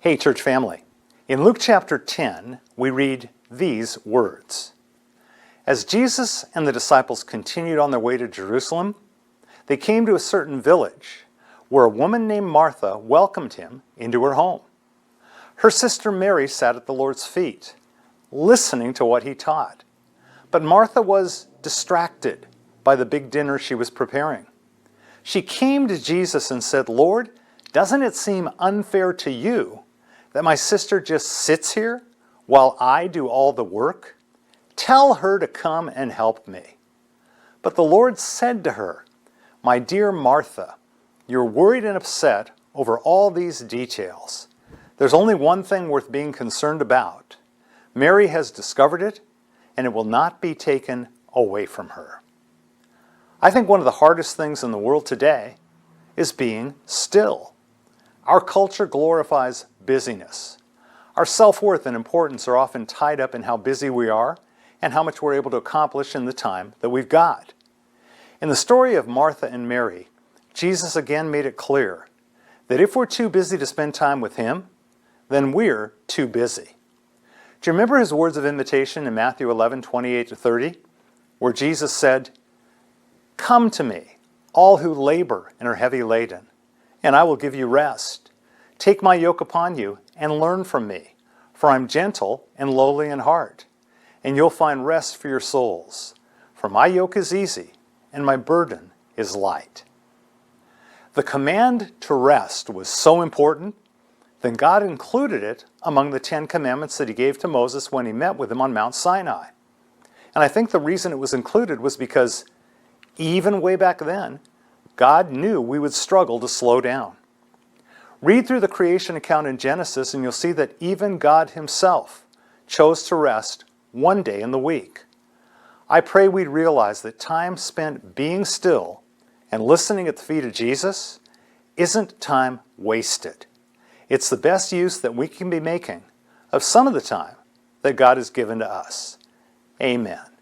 Hey, church family. In Luke chapter 10, we read these words. As Jesus and the disciples continued on their way to Jerusalem, they came to a certain village where a woman named Martha welcomed him into her home. Her sister Mary sat at the Lord's feet, listening to what he taught. But Martha was distracted by the big dinner she was preparing. She came to Jesus and said, "Lord, doesn't it seem unfair to you that my sister just sits here while I do all the work? Tell her to come and help me." But the Lord said to her, "My dear Martha, you're worried and upset over all these details. There's only one thing worth being concerned about. Mary has discovered it, and it will not be taken away from her." I think one of the hardest things in the world today is being still. Our culture glorifies busyness. Our self-worth and importance are often tied up in how busy we are and how much we're able to accomplish in the time that we've got. In the story of Martha and Mary, Jesus again made it clear that if we're too busy to spend time with him, then we're too busy. Do you remember his words of invitation in Matthew 11:28-30, where Jesus said, "Come to me, all who labor and are heavy laden, and I will give you rest. Take my yoke upon you and learn from me, for I'm gentle and lowly in heart, and you'll find rest for your souls. For my yoke is easy and my burden is light." The command to rest was so important, then God included it among the 10 commandments that he gave to Moses when he met with him on Mount Sinai. And I think the reason it was included was because even way back then, God knew we would struggle to slow down. Read through the creation account in Genesis and you'll see that even God himself chose to rest one day in the week. I pray we'd realize that time spent being still and listening at the feet of Jesus isn't time wasted. It's the best use that we can be making of some of the time that God has given to us. Amen.